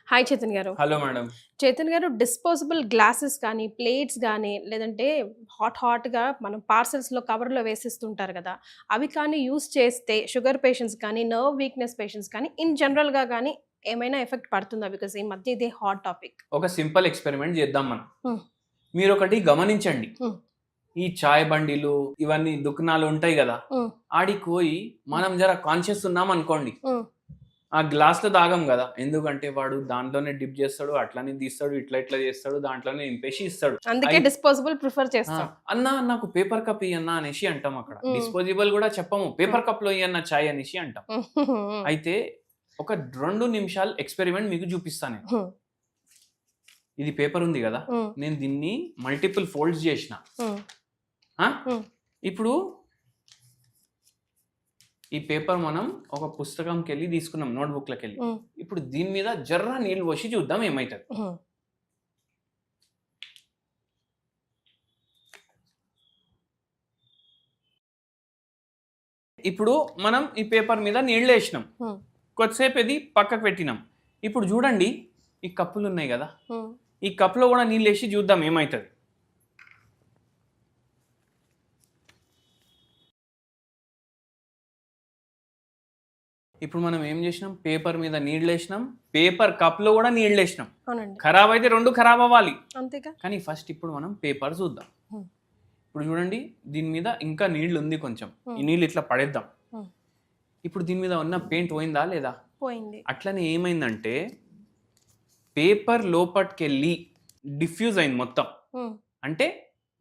Hi Chetan గారు. Hello madam. Chetan గారు, disposable glasses కానీ, ప్లేట్స్ గానీ, లేదంటే హాట్‌గా మనం పార్సెల్స్‌లో కవర్‌లో వేసిస్తుంటారు గదా! అవి కానీ యూజ్ చేస్తే షుగర్ పేషెంట్స్ కానీ, నర్వ్ వీక్‌నెస్ పేషెంట్స్ కానీ, ఇన్ జనరల్‌గా గానీ ఏమైనా ఎఫెక్ట్ పడుతుందా? బికాజ్ ఈ మధ్య ఇదే హాట్ టాపిక్. ఒక సింపుల్ ఎక్స్‌పెరిమెంట్ చేద్దాం మనం. హ్మ్. మీరొకటి గమనించండి. హ్మ్. ఈ చాయ్ బండిలు ఇవన్నీ దుకాణాలు ఉంటాయి గదా! హ్మ్. ఆడికి పోయి మనం జర కాన్షియస్ ఉన్నాం అనుకోండి. హ్మ్. ఆ గ్లాస్‌లో తాగం గదా! ఎందుకంటే వాడు దాంట్లోనే డిప్ చేస్తాడు, అట్లనే తీస్తాడు, ఇట్లా చేస్తాడు, దాంట్లోనే నింపేసి ఇస్తాడు. అందుకే డిస్పోజబుల్ ప్రిఫర్ చేస్తాం. అన్నా నాకు పేపర్ కప్ ఇయ్యన్నా అనేసి అంటాం అక్కడ. హ్మ్. డిస్పోజబుల్ కూడా చెప్పము. పేపర్ కప్‌లో ఇయ్యన్నా చాయ్ అనేసి అంటాం. హ్మ్. అయితే ఒక 2 నిమిషాలు ఎక్స్‌పెరిమెంట్ మీకు చూపిస్తా నేను. హ్మ్. ఇది పేపర్ ఉంది గదా! హ్మ్. నేను దీన్ని మల్టిపుల్ ఫోల్డ్స్ చేసిన. హ్మ్. ఆ? హ్మ్. ఇప్పుడు ఈ పేపర్ మనం ఒక పుస్తకంకి వెళ్ళి తీసుకున్నాం, నోట్బుక్లోకి వెళ్ళి. హ్మ్. ఇప్పుడు దీని మీద జర్ర నీళ్ళు పోసి చూద్దాం ఏమవుతుంది. హ్మ్. ఇప్పుడు మనం ఈ పేపర్ మీద నీళ్ళు వేసినాం, హ్మ్. కొద్దిసేపు ఇది పక్కకు పెట్టినాం. ఇప్పుడు చూడండి ఈ కప్పులు ఉన్నాయి కదా, హ్మ్. ఈ కప్పులో కూడా నీళ్ళు వేసి చూద్దాం ఏమవుతుంది. ఇప్పుడు మనం ఏం చేసినాం, పేపర్ మీద నీళ్ళు వేసినాం, పేపర్ కప్లో కూడా నీళ్ళు వేసినాం. అవునండి. ఖరాబ్ అయితే 2 ఖరాబ్ అవ్వాలి. అంతేగా. కానీ ఫస్ట్ ఇప్పుడు మనం పేపర్ చూద్దాం. హ్మ్. ఇప్పుడు చూడండి దీని మీద ఇంకా నీళ్ళు ఉంది కొంచెం. హ్మ్. ఈ నీళ్ళు ఇట్లా పడేద్దాం. హ్మ్. ఇప్పుడు దీని మీద ఉన్న పెయింట్ పోయిందా లేదా? పోయింది. అట్లనే ఏమైందంటే పేపర్ లోపటికెళ్ళి డిఫ్యూజ్ అయింది మొత్తం. హ్మ్. అంటే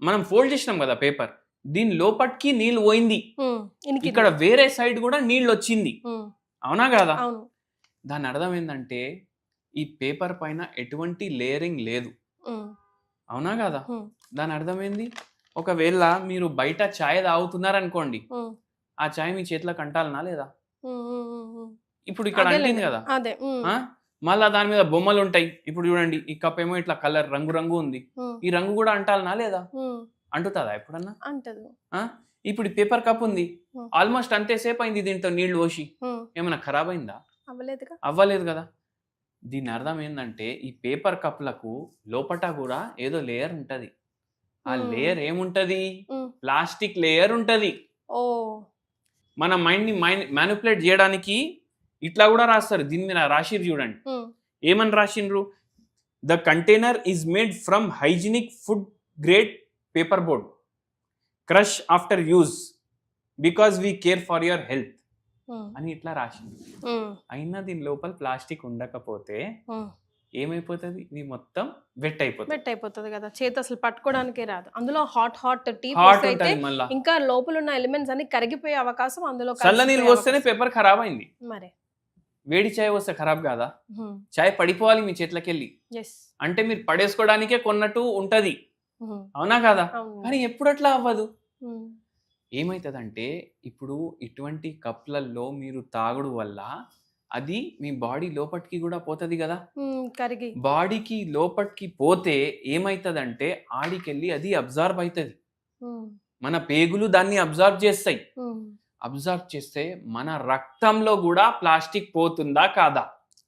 మనం ఫోల్డ్ చేసినాం కదా పేపర్, దీని లోపటికి నీళ్ళు పోయింది. హ్మ్. ఇనికింది. ఇక్కడ వేరే సైడ్ కూడా నీళ్ళు వచ్చింది. హ్మ్. అవునా కాదా? అవును. దాని అర్థం ఏంటంటే ఈ పేపర్ పైన ఎటువంటి లేయరింగ్ లేదు. హ్మ్. అవునా కాదా? హ్మ్. దాని అర్థం ఏంది? ఒకవేళ మీరు బయట చాయ్ తాగుతున్నారనుకోండి, హ్మ్. ఆ చాయ్ మీ చేతిలోకి అంటాలనా లేదా? హ్మ్. హ్మ్. హ్మ్. హ్మ్. ఇప్పుడు ఇక్కడ అంటింది అదేలెండి. కదా. అదే. హ్మ్. ఆ? మళ్ళా దాని మీద బొమ్మలు ఉంటాయి. ఇప్పుడు చూడండి ఈ కప్ ఏమో ఇట్లా కలర్ రంగు రంగు ఉంది. హ్మ్. ఈ రంగు కూడా అంటాలనా లేదా? హ్మ్. అంటుతుందా ఎప్పుడన్నా? అంటదు. ఆ? ఇప్పుడు ఈ పేపర్ కప్ ఉంది, హ్మ్. ఆల్మోస్ట్ అంతేసేపు అయింది దీంట్లో నీళ్లు పోసి. హ్మ్. ఏమైనా ఖరాబ్ అయిందా? అవ్వలేదుగా. అవ్వలేదు కదా. దీని అర్థం ఏంటంటే ఈ పేపర్ కప్లకు లోపట కూడా ఏదో లేయర్ ఉంటది. ఆ హ్మ్. లేయర్ ఏముంటది? హ్మ్. ప్లాస్టిక్ లేయర్ ఉంటది. ఓహ్! మన మైండ్‌ని మ్యానిపులేట్ చేయడానికి ఇట్లా కూడా రాస్తారు. దీని మీద రాసిర్రు చూడండి. హ్మ్. ఏమని రాసిండ్రు? The container is made from hygienic food grade paper board, crush after use because we care for your health hmm. అని ఇట్లా రాసింది. హ్మ్. అయినా దీని లోపల ప్లాస్టిక్ ఉండకపోతే హ్మ్. ఏమైపోతుంది? ఇది మొత్తం వెట్ అయిపోతుంది. వెట్ అయిపోతది గదా! చేతి అసలు పట్టుకోవడానికే రాదు. అందులో హాట్ టీ హాట్ పోస్తే ఉంటది మళ్ళా. ఇంకా లోపలున్న ఎలిమెంట్స్ అన్ని కరిగిపోయే అవకాశం, అందులో చల్ల నీళ్ళు కలిసిపోయే పోస్తేనే అవకాశం. పేపర్ ఖరాబ్ అయింది. మరి. వేడి చాయ్ వస్తే ఖరాబ్ కాదా? హ్మ్. చాయ్ పడిపోవాలి మీ చేతిలోకెళ్ళి. యెస్. అంటే మీరు పడేసుకోవడానికే కొన్నట్టు ఉంటది. హ్మ్. అవునా కాదా? అవునండి. కానీ ఎప్పుడు అట్లా అవ్వదు. హ్మ్. ఏమైతదంటే ఇప్పుడు ఇటువంటి కప్‌లల్లో మీరు తాగుడు వల్ల అది మీ బాడీ లోపటికి కూడా పోతది గదా. హ్మ్. కరిగి. బాడీకి లోపటికి పోతే ఏమైతదంటే ఆడికెళ్ళి అది అబ్జార్బ్ అయితది. హ్మ్. మన పేగులు దాన్ని అబ్జార్బ్ చేస్తాయి. హ్మ్. అబ్జార్బ్ చేస్తే మన రక్తంలో గూడా ప్లాస్టిక్ పోతుందా? కాదా?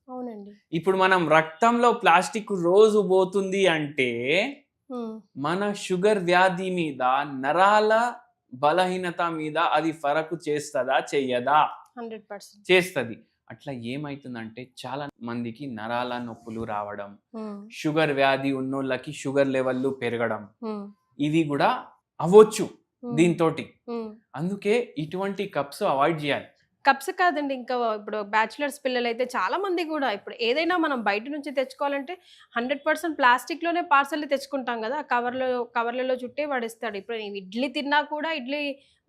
అవునండి. ఇప్పుడు మనం రక్తంలో ప్లాస్టిక్ రోజు పోతుంది అంటే హ్మ్. మన షుగర్ వ్యాధి మీద, నరాల బలహీనత మీద అది ఫరకు చేస్తదా? చెయ్యదా? 100%. చేస్తది. అట్లా ఏమైతుందంటే చాలా మందికి నరాల నొప్పులు రావడం, హ్మ్. షుగర్ వ్యాధి ఉన్నోళ్ళకి షుగర్ లెవెల్‌లు పెరగడం, హ్మ్. ఇవి గూడా అవ్వొచ్చు హ్మ్. దీంతోటి. హ్మ్. అందుకే ఇటువంటి కప్స్ అవాయిడ్ జేయాలి. కప్స్ కాదండి. ఇంకా ఇప్పుడు బ్యాచిలర్స్ పిల్లలైతే చాలా మంది గూడా ఇప్పుడు ఏదైనా మనం బయట నుంచి తెచ్చుకోవాలంటే 100% ప్లాస్టిక్‌లోనే పార్సెల్‌లు తెచ్చుకుంటాం గదా! కవర్లలో చుట్టే వాడిస్తాడు. ఇప్పుడు ఇడ్లీ తిన్నా కూడా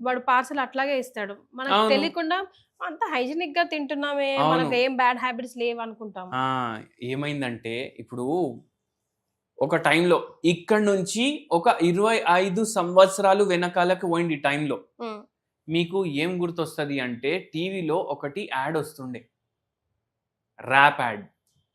వాడు పార్సెల్ అట్లాగే ఇస్తాడు. మనకు అవును. తెలియకుండా అంత హైజీనిక్‌గా తింటున్నామే, అవును. మనకు ఏం బ్యాడ్ హ్యాబిట్స్ లేవనుకుంటాం. ఆ! ఏమైందంటే ఇప్పుడు ఒక టైంలో ఇక్కడి నుంచి ఒక 25 సంవత్సరాలు వెనకాలకు పోయింది టైంలో. హ్మ్. మీకు ఏం గుర్తొస్తది అంటే టీవీలో ఒకటి యాడ్ వస్తుండే. Rap ad.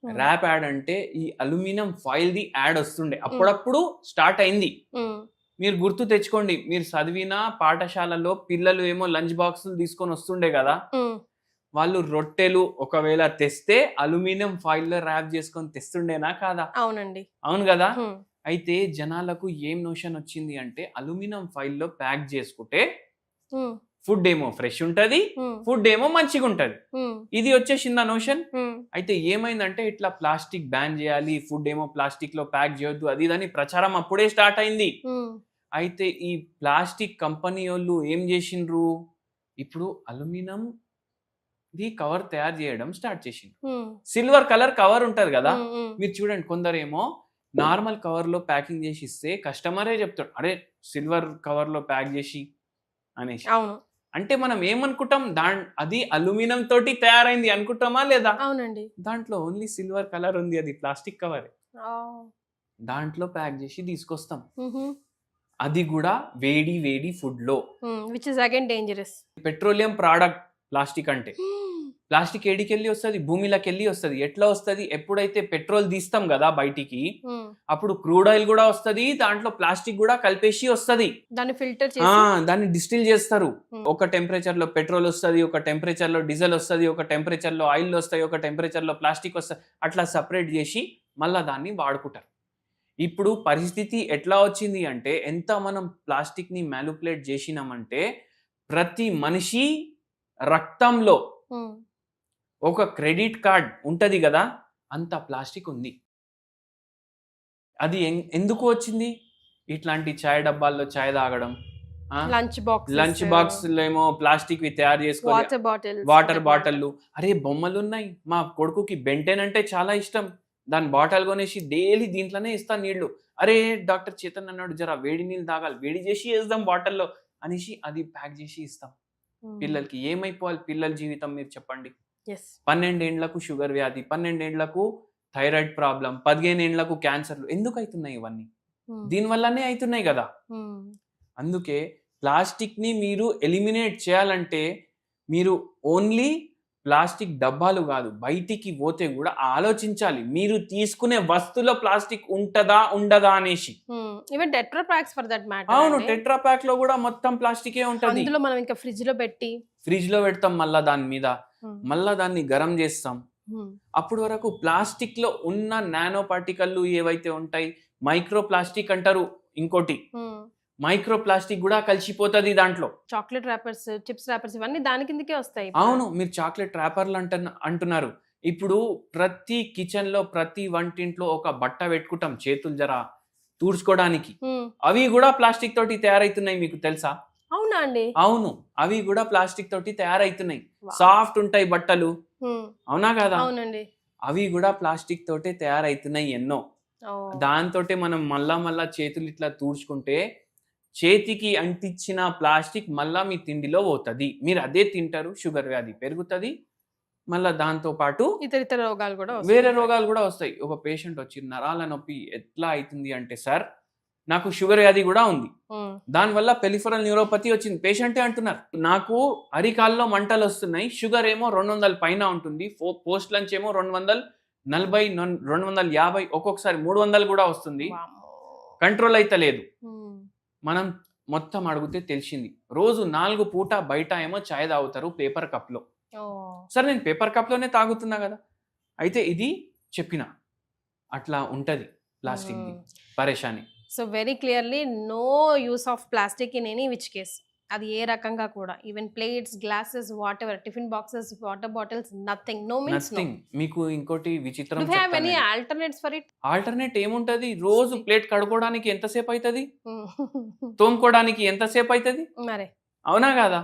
Hmm. Rap ad అంటే ఈ అల్యూమినియం ఫాయిల్‌ది యాడ్ వస్తుండే. హ్మ్. అప్పుడప్పుడు స్టార్ట్ అయింది. హ్మ్. మీరు గుర్తు తెచ్చుకోండి. మీరు చదివిన పాఠశాలలో పిల్లలు ఏమో లంచ్ బాక్సులు తీసుకొని వస్తుండే గదా. హ్మ్. వాళ్ళు రొట్టెలు ఒకవేళ తెస్తే అల్యూమినియం ఫాయిల్ లో ర్యాప్ చేసుకొని తెస్తుండేనా కాదా? అవునండి. అవును కదా. అయితే జనాలకు ఏం నోషన్ వచ్చింది అంటే అల్యూమినియం ఫాయిల్ లో ప్యాక్ చేసుకుంటే ఫుడ్ ఏమో ఫ్రెష్ ఉంటది, ఫుడ్ ఏమో మంచిగా ఉంటది. ఇది వచ్చేసింది ఆ నోషన్. అయితే ఏమైందంటే ఇట్లా ప్లాస్టిక్ బ్యాన్ చేయాలి, ఫుడ్ ఏమో ప్లాస్టిక్ లో ప్యాక్ చేయొద్దు, అది ఇదని ప్రచారం అప్పుడే స్టార్ట్ అయింది. అయితే ఈ ప్లాస్టిక్ కంపెనీ వాళ్ళు ఏం చేసిండ్రు, ఇప్పుడు అల్యూమినియం ది కవర్ తయారు చేయడం స్టార్ట్ చేసిండ్రు. సిల్వర్ కలర్ కవర్ ఉంటది కదా, మీరు చూడండి కొందరేమో నార్మల్ కవర్ లో ప్యాకింగ్ చేసి ఇస్తే కస్టమరే చెప్తాడు, అరే సిల్వర్ కవర్ లో ప్యాక్ చేసి అనేసి. అంటే మనం ఏమనుకుంటాం, అది అల్యూమినియం తోటి తయారైంది అనుకుంటామా లేదా? అవునండి. దాంట్లో ఓన్లీ సిల్వర్ కలర్ ఉంది, అది ప్లాస్టిక్ కవర్. దాంట్లో ప్యాక్ చేసి తీసుకొస్తాం, అది కూడా వేడి వేడి ఫుడ్ లో, which is again dangerous. Petroleum product plastic అంటే. ప్లాస్టిక్ ఏడికెళ్ళి వస్తుంది, భూమిలోకి వెళ్ళి వస్తుంది. ఎట్లా వస్తుంది, ఎప్పుడైతే పెట్రోల్ తీస్తాం కదా బయటికి, అప్పుడు క్రూడ్ ఆయిల్ కూడా వస్తుంది, దాంట్లో ప్లాస్టిక్ కూడా కలిపేసి వస్తుంది. దాన్ని ఫిల్టర్ చేసి దాన్ని డిస్టిల్ చేస్తారు. ఒక టెంపరేచర్ లో పెట్రోల్ వస్తుంది, ఒక టెంపరేచర్ లో డీజిల్ వస్తుంది, ఒక టెంపరేచర్ లో ఆయిల్ వస్తాయి, ఒక టెంపరేచర్ లో ప్లాస్టిక్ వస్తుంది. అట్లా సపరేట్ చేసి మళ్ళా దాన్ని వాడుకుంటారు. ఇప్పుడు పరిస్థితి ఎట్లా వచ్చింది అంటే, ఎంత మనం ప్లాస్టిక్ ని మ్యానిపులేట్ చేసినామంటే, ప్రతి మనిషి రక్తంలో ఒక క్రెడిట్ కార్డ్ ఉంటది కదా, అంత ప్లాస్టిక్ ఉంది. అది ఎందుకు వచ్చింది? ఇట్లాంటి చాయ్ డబ్బాల్లో చాయ్ తాగడం, లంచ్ బాక్స్ ఏమో ప్లాస్టిక్ వి తయారు చేసుకోవాలి, వాటర్ బాటిల్లు. అరే బొమ్మలు ఉన్నాయి, మా కొడుకుకి బెంటెన్ అంటే చాలా ఇష్టం, దాని బాటిల్ కొనేసి డైలీ దీంట్లోనే ఇస్తాను నీళ్లు. అరే డాక్టర్ చేతన్ అన్నాడు జరా వేడి నీళ్ళు తాగాలి, వేడి చేసి వేద్దాం బాటిల్లో అనేసి అది ప్యాక్ చేసి ఇస్తాం పిల్లలకి. ఏమైపోవాలి పిల్లల జీవితం మీరు చెప్పండి. 12 ఏండ్లకు షుగర్ వ్యాధి, 12 ఏండ్లకు థైరాయిడ్ ప్రాబ్లం, 15 ఏండ్లకు క్యాన్సర్లు. ఎందుకు అవుతున్నాయి ఇవన్నీ? దీనివల్లనే అవుతున్నాయి కదా. అందుకే ప్లాస్టిక్ ని మీరు ఎలిమినేట్ చేయాలంటే మీరు ఓన్లీ ప్లాస్టిక్ డబ్బాలు కాదు, బయటికి పోతే కూడా ఆలోచించాలి, మీరు తీసుకునే వస్తువులో ప్లాస్టిక్ ఉంటదా ఉండదా అనేసి. Even tetra packs for that matter. అవును, టెట్రా ప్యాక్ లో కూడా మొత్తం ప్లాస్టికే ఉంటది. అందులో మనం ఇంకా ఫ్రిడ్జ్ లో పెడతాం, మళ్ళా దాని మీద మళ్ళా దాన్ని గరం చేస్తాం. అప్పటి వరకు ప్లాస్టిక్ లో ఉన్న నానో పార్టికల్లు ఏవైతే ఉంటాయి, మైక్రో ప్లాస్టిక్ అంటారు ఇంకోటి, మైక్రో ప్లాస్టిక్ కూడా కలిసిపోతుంది దాంట్లో. చాక్లెట్ ర్యాపర్స్, చిప్స్ ర్యాపర్స్ ఇవన్నీ దాని కిందకే వస్తాయి. అవును, మీరు చాక్లెట్ ర్యాపర్లు అంటున్నారు. ఇప్పుడు ప్రతి కిచెన్ లో, ప్రతి వంటింట్లో ఒక బట్ట పెట్టుకుంటాం చేతులు జరా తూడ్చుకోవడానికి, అవి కూడా ప్లాస్టిక్ తోటి తయారైతున్నాయి, మీకు తెలుసా? అవునా అండి? అవును, అవి కూడా ప్లాస్టిక్ తోటి తయారైతున్నాయి. సాఫ్ట్ ఉంటాయి బట్టలు, అవునా కదా? అవునండి, అవి కూడా ప్లాస్టిక్ తోటే తయారైతున్నాయి ఎన్నో. దాంతోటే మనం మళ్ళా చేతులు ఇట్లా తూడ్చుకుంటే చేతికి అంటించిన ప్లాస్టిక్ మళ్ళా మీ తిండిలో పోతుంది, మీరు అదే తింటారు, షుగర్ వ్యాధి పెరుగుతుంది, మళ్ళీ దాంతో పాటు ఇతర రోగాలు కూడా, వేరే రోగాలు కూడా వస్తాయి. ఒక పేషెంట్ వచ్చి నరాల నొప్పి ఎట్లా అవుతుంది అంటే, సార్ నాకు షుగర్ వ్యాధి కూడా ఉంది, దానివల్ల పెరిఫెరల్ న్యూరోపతి వచ్చింది. పేషెంటే అంటున్నారు, నాకు అరికాల్లో మంటలు వస్తున్నాయి, షుగర్ ఏమో 200 పైన ఉంటుంది, పోస్ట్ లంచ్ ఏమో 240, 250, ఒక్కొక్కసారి 300 కూడా వస్తుంది, కంట్రోల్ అయితే లేదు. మనం మొత్తం అడిగితే తెలిసింది, రోజు 4 పూట బయట ఏమో చాయ్ తాగుతారు పేపర్ కప్ లో. సరే నేను పేపర్ కప్ లోనే తాగుతున్నా కదా, అయితే ఇది చెప్పిన అట్లా ఉంటది ప్లాస్టిక్ ది పరేషాని. So very clearly no use of plastic in any which case, అది ఏ రకంగా కూడా, even plates, glasses, whatever, tiffin boxes, water bottles, nothing. No means nothing. మీకు ఇంకోటి విచిత్రం, do you have any alternates for it? Alternate ఏముంటది, రోజు plate కడుక్కోవడానికి ఎంతసేపు అవుతుంది, తోముకోవడానికి ఎంతసేపు అవుతుంది మరి, అవునా కదా?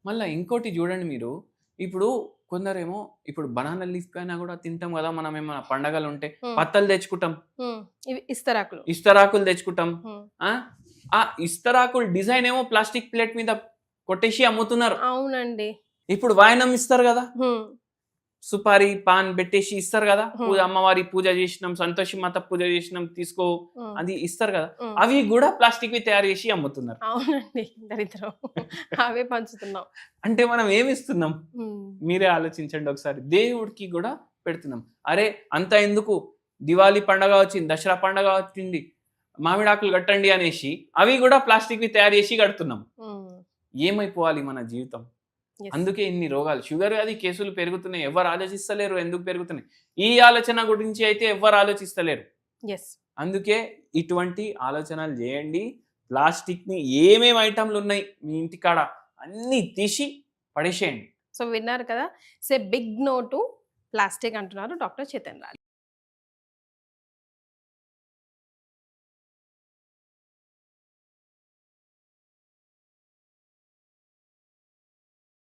మళ్ళీ ఇంకోటి చూడండి మీరు, ఇప్పుడు కొందరేమో ఇప్పుడు బనానా లీఫ్ పైన కూడా తింటాం కదా మనం, ఏమైనా పండగలు ఉంటే పత్తలు తెచ్చుకుంటాం, ఇస్తరాకులు తెచ్చుకుంటాం. ఆ ఇస్తరాకులు డిజైన్ ఏమో ప్లాస్టిక్ ప్లేట్ మీద కొట్టేసి అమ్ముతున్నారు. అవునండి. ఇప్పుడు వాయనం ఇస్తారు కదా, సుపారి పాన్ పెట్టేసి ఇస్తారు కదా, పూజ అమ్మవారి పూజ చేసినాం, సంతోషి మాత పూజ చేసినాం తీసుకో అది ఇస్తారు కదా, అవి కూడా ప్లాస్టిక్ వి తయారు చేసి అమ్ముతున్నారు. అవునండి, దరిద్రం, అవే పంచుతున్నాం. అంటే మనం ఏమి ఇస్తున్నాం మీరే ఆలోచించండి ఒకసారి. దేవుడికి కూడా పెడుతున్నాం. అరే అంత ఎందుకు, దివాళీ పండగ వచ్చింది, దసరా పండగ వచ్చింది, మామిడాకులు కట్టండి అనేసి అవి కూడా ప్లాస్టిక్ వి తయారు చేసి కడుతున్నాం. ఏమైపోవాలి మన జీవితం? అందుకే ఇన్ని రోగాలు, షుగర్ అది కేసులు పెరుగుతున్నాయి. ఎవరు ఆలోచిస్తలేరు ఎందుకు పెరుగుతున్నాయి. ఈ ఆలోచన గురించి అయితే ఎవరు ఆలోచిస్తలేరు. అందుకే ఇటువంటి ఆలోచనలు చేయండి. ప్లాస్టిక్ని ఏమేమి ఐటమ్లు ఉన్నాయి మీ ఇంటికాడ అన్నీ తీసి పడేసేయండి. సో విన్నారు కదా, సే బిగ్ నో టు ప్లాస్టిక్ అంటున్నారు డాక్టర్ చైతన్య రాజ్.